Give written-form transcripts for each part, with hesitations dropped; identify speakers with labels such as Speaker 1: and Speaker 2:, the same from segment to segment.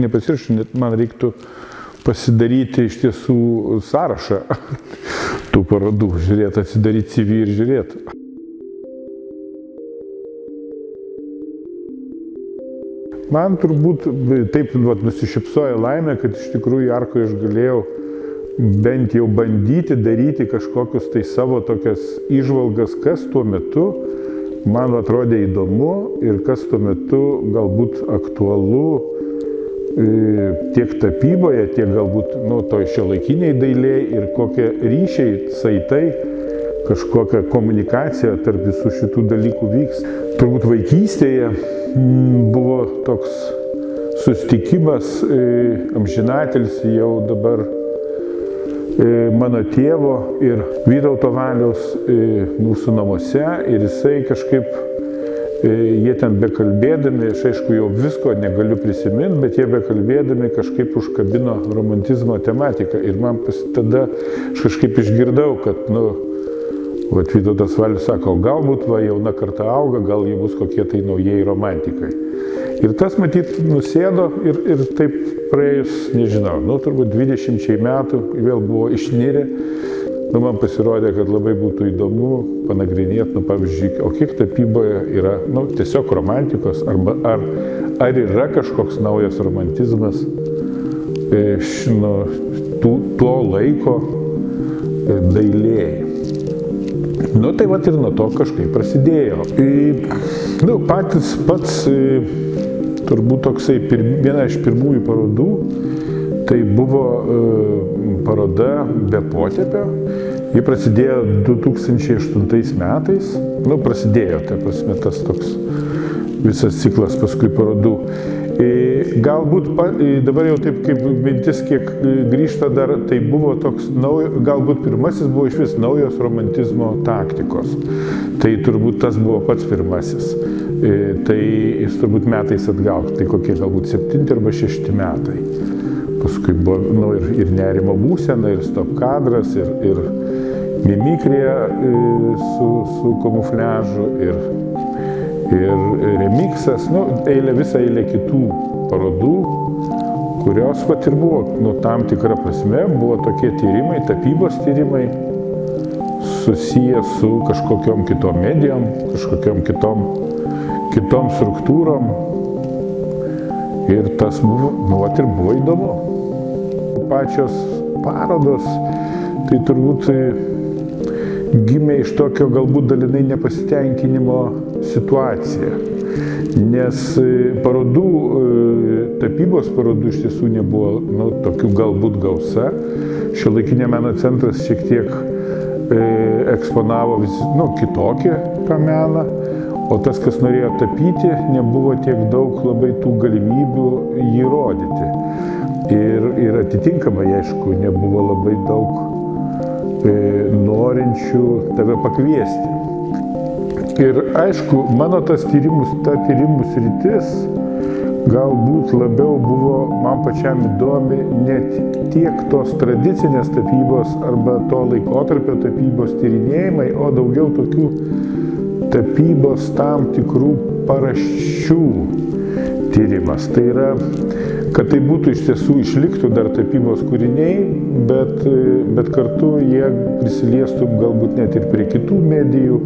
Speaker 1: nepasiruošiu, net man reiktų pasidaryti iš tiesų sąrašą tų parodų, žiūrėti, atsidaryti CV ir žiūrėti. Man turbūt taip nusišypsojo laimė, kad iš tikrųjų Arkoje aš galėjau bent jau bandyti daryti kažkokius tai savo tokias įžvalgas, kas tuo metu man atrodė įdomu ir kas tuo metu galbūt aktualu tiek tapyboje, tiek galbūt toj šiuolaikiniai dailėje ir kokie ryšiai, saitai, kažkokia komunikacija tarp visų šitų dalykų vyks. Turbūt vaikystėje buvo toks susitikimas, amžinatilsį jau dabar mano tėvo ir Vytauto Valiaus mūsų namuose ir jisai kažkaip, jie ten bekalbėdami, aš aišku jau visko negaliu prisiminti, bet jie bekalbėdami kažkaip užkabino romantizmo tematiką ir man tada aš kažkaip išgirdau, kad Vytautas Valius sako, galbūt jauna karta auga, gal jie bus kokie tai naujieji romantikai. Ir tas matyt nusėdo ir taip praėjus, nežinau, turbūt 20 metų vėl buvo išnirę. Man pasirodė, kad labai būtų įdomu panagrinėti, pavyzdžiui, o kiek tapyboje yra tiesiog romantikos, arba ar yra kažkoks naujas romantizmas iš tuo laiko dailėje. Tai ir nuo to kažkaip prasidėjo. Pats turbūt toksai viena iš pirmųjų parodų, tai buvo paroda Be potėpio. Ji prasidėjo 2008 metais. Prasidėjo, tai prasme, tas toks visas ciklas paskui parodų. Galbūt dabar jau taip kaip mintis kiek grįžta dar, tai buvo toks galbūt pirmasis buvo iš vis naujos romantizmo taktikos. Tai turbūt tas buvo pats pirmasis. Tai jis turbūt metais atgal, tai kokie galbūt 7 arba 6 metai. Paskui buvo ir nerimo būsena, ir stop kadras, ir mimikrija su kamufliažu, ir remiksas, visą eilę kitų parodų, kurios ir buvo, tam tikra prasme, buvo tokie tyrimai, tapybos tyrimai, susiję su kažkokiom kitom medijom, kažkokiom kitom struktūrom. Ir tas buvo, ir buvo įdomu. Pačios parodos, tai turbūt gimė iš tokio galbūt dalinai nepasitenkinimo situacija. Nes tapybos parodų iš tiesų nebuvo tokių galbūt gausa. Šiuolaikinio meno centras šiek tiek eksponavo kitokį tą meną, o tas, kas norėjo tapyti, nebuvo tiek daug labai tų galimybių jį rodyti. Ir atitinkamai, aišku, nebuvo labai daug norinčių tave pakviesti. Ir aišku, mano ta tyrimų sritis galbūt labiau buvo man pačiam įdomi ne tiek tos tradicinės tapybos arba to laikotarpio tapybos tyrinėjimai, o daugiau tokių tapybos tam tikrų paraščių tyrimas. Tai yra, kad tai būtų iš tiesų išliktų dar tapybos kūriniai, bet kartu jie prisiliestų galbūt net ir prie kitų medijų,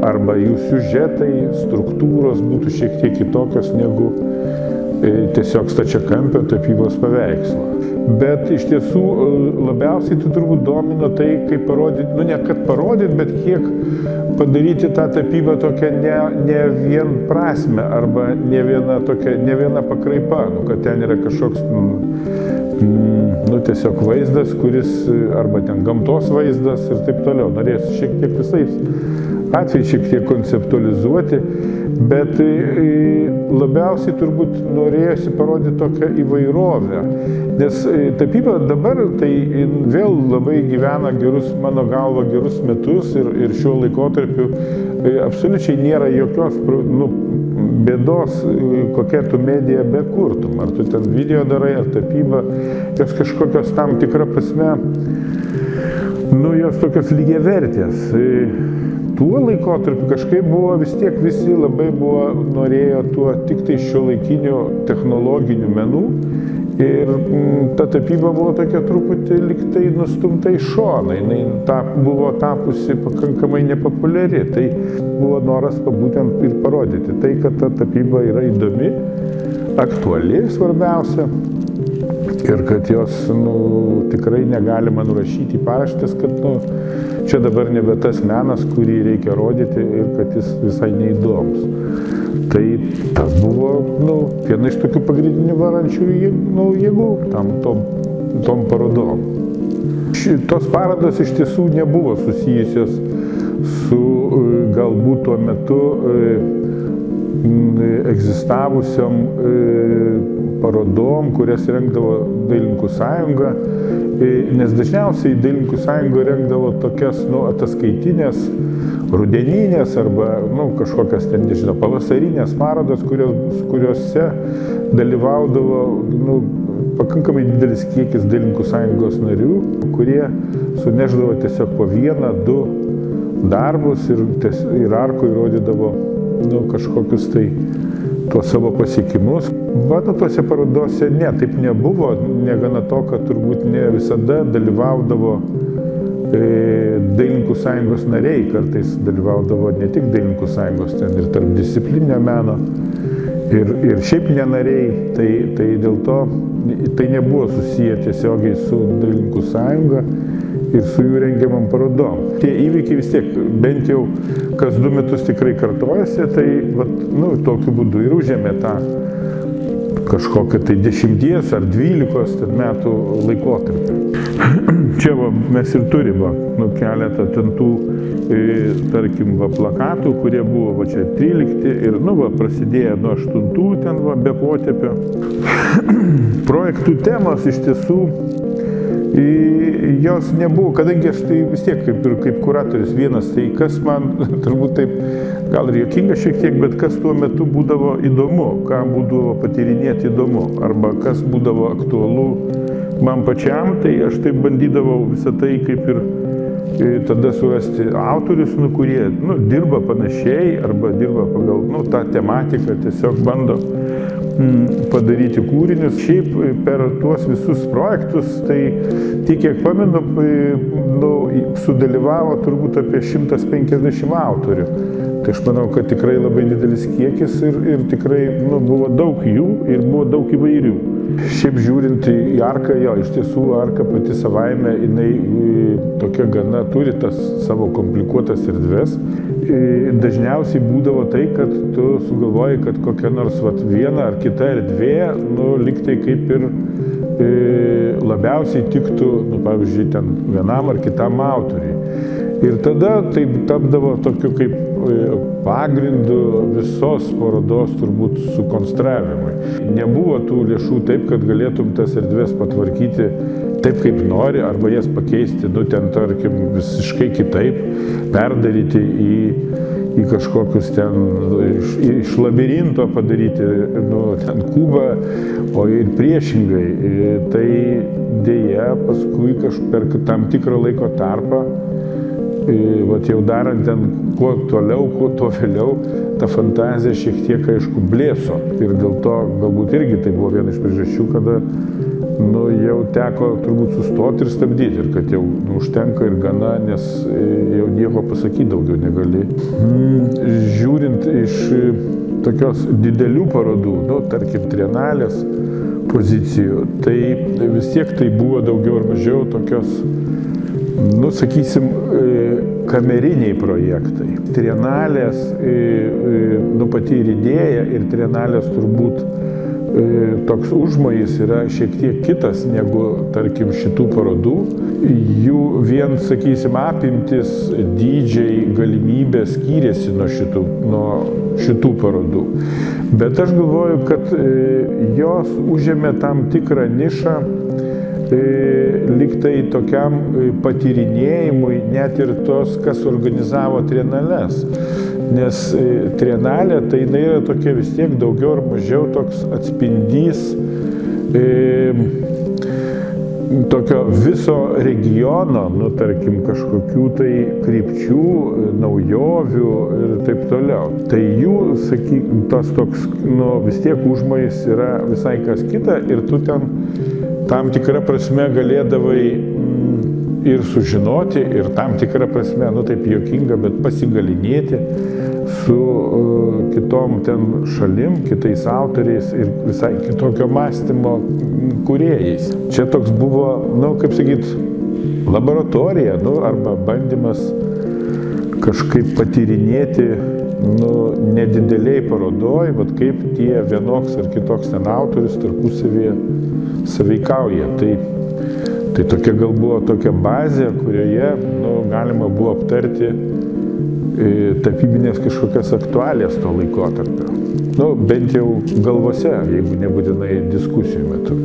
Speaker 1: arba jų siužetai, struktūros būtų šiek tiek kitokios negu tiesiog stačiakampio tapybos paveikslo. Bet iš tiesų labiausiai tai turbūt domino tai, kaip parodyti, ne kad parodyti, bet kiek padaryti tą tapybą tokią ne vien prasme, arba ne viena pakraipa, kad ten yra kažkoks tiesiog vaizdas, kuris, arba ten gamtos vaizdas ir taip toliau. Norėsiu šiek tiek visais atvejais šiek tiek konceptualizuoti, bet labiausiai turbūt norėjusi parodyti tokią įvairovę, nes tapyba dabar tai vėl labai gyvena mano galva gerus metus ir šiuo laikotarpiu absoliučiai nėra jokios bėdos, kokia tu medija bekurtum, ar tu ten video darai, ar tapyba, jos kažkokios tam tikra prasme, jos tokios lygiavertės. tuo laikotarpiu kažkaip buvo vis tiek visi labai norėjo tuo tik tai šiuolaikinių technologinių menų ir ta tapyba buvo tokia truputį liktai nustumta į šoną, jinai buvo tapusi pakankamai nepopuliari, tai buvo noras būtent ir parodyti tai, kad ta tapyba yra įdomi, aktuali svarbiausia. Ir kad jos tikrai negalima nurašyti į paraštes, kad čia dabar nebe tas menas, kurį reikia rodyti ir kad jis visai neįdomus. Tai tas buvo viena iš tokių pagrindinių varančių jėgų tom parodom. Tos parodos iš tiesų nebuvo susijusios su galbūt tuo metu egzistavusiom parodom, kurias rengdavo Dailininkų sąjunga, nes dažniausiai Dailininkų sąjunga rengdavo tokias ataskaitinės, rudeninės arba kažkokias ten, nežinau, pavasarinės parodas, kuriuose dalyvaudavo pakankamai didelis kiekis Dailininkų sąjungos narių, kurie suneždavo tiesiog po vieną, du darbus ir arkoj rodydavo kažkokius tai tuos savo pasiekimus. Mano tuose parodose taip nebuvo, negana to, kad turbūt ne visada dalyvaudavo Dailininkų sąjungos nariai, kartais dalyvaudavo ne tik Dailininkų sąjungos, ten ir tarpdisciplininio meno, ir šiaip nenariai, tai dėl to tai nebuvo susiję tiesiogiai su Dailininkų sąjunga ir su jų rengiamam parodom. Tie įvykiai vis tiek, bent jau kas 2 metus tikrai kartojasi, tai tokiu būdu ir užėmė tą kažkokią tai 10 ar 12 metų laikotarpį. Čia mes ir turime keletą ten tų, tarkim, plakatų, kurie buvo čia 13 ir prasidėjo nuo 8 ten be potėpio. Projektų temos iš tiesų jos nebuvo, kadangi aš tai vis tiek kaip kuratorius vienas, tai kas man turbūt taip gal ir juokinga šiek tiek, bet kas tuo metu būdavo įdomu, ką būdavo patyrinėti įdomu, arba kas būdavo aktualu man pačiam, tai aš taip bandydavau visą tai kaip ir tada surasti autorius, kurie dirba panašiai arba dirba pagal tą tematiką, tiesiog bando padaryti kūrinius. Šiaip per tuos visus projektus, tai tik kiek pamenu, sudalyvavo turbūt apie 150 autorių. Tai aš manau, kad tikrai labai didelis kiekis ir tikrai buvo daug jų ir buvo daug įvairių. Šiaip žiūrint į arką, iš tiesų arka pati savaime, jinai tokia gana turi tas savo komplikuotas erdves. Dažniausiai būdavo tai, kad tu sugalvoji, kad kokia nors viena ar kita erdvė, liktai kaip ir labiausiai tiktų, pavyzdžiui, ten vienam ar kitam autoriui. Ir tada tai tapdavo tokiu kaip pagrindu visos parodos turbūt sukonstravimui. Nebuvo tų lėšų taip, kad galėtum tas erdvės patvarkyti taip, kaip nori, arba jas pakeisti, ten, tarkim, visiškai kitaip, perdaryti į kažkokius ten, iš labirinto padaryti, ten kubą, o ir priešingai. Tai dėja, paskui per tam tikrą laiko tarpą, jau darant ten kuo toliau, tuo vėliau, ta fantazija šiek tiek, aišku, blėso. Ir dėl to galbūt irgi tai buvo viena iš priežasčių, kada jau teko turbūt sustoti ir stabdyti, ir kad jau užtenka ir gana, nes jau nieko pasakyti daugiau negali. Žiūrint iš tokios didelių parodų, tarkim, trienalės pozicijų, tai vis tiek tai buvo daugiau ar mažiau tokios, sakysim, kameriniai projektai. Trienalės, pati ir idėja ir trienalės turbūt toks užmojis yra šiek tiek kitas negu, tarkim, šitų parodų. Jų vien, sakysim, apimtis, dydžiai, galimybės skyrėsi nuo šitų parodų. Bet aš galvoju, kad jos užėmė tam tikrą nišą liktai tokiam patyrinėjimui, net ir tos, kas organizavo trienales. Nes trienalė tai jinai yra tokia vis tiek daugiau ar mažiau toks atspindys tokio viso regiono, nu, tarkim, kažkokių tai krypčių, naujovių ir taip toliau. Tai jų, sakykim, tas toks, nu, vis tiek užmojis yra visai kas kita ir tu ten tam tikrą prasme galėdavai ir sužinoti, ir tam tikrą prasme, nu taip juokinga, bet pasigalinėti su kitom ten šalim, kitais autoriais ir visai kitokio mąstymo kūrėjais. Čia toks buvo, nu, kaip sakyt, laboratorija, nu, arba bandymas kažkaip patyrinėti, nu, nedideliai parodoj, bet kaip tie vienoks ar kitoks ten autorius tarpusavyje sąveikauja. Tai tokia gal buvo tokia bazė, kurioje, nu, galima buvo aptarti tapybinės kažkokias aktualijas to laikotarpio. Nu, bent jau galvose, jeigu nebūtinai diskusijų metu.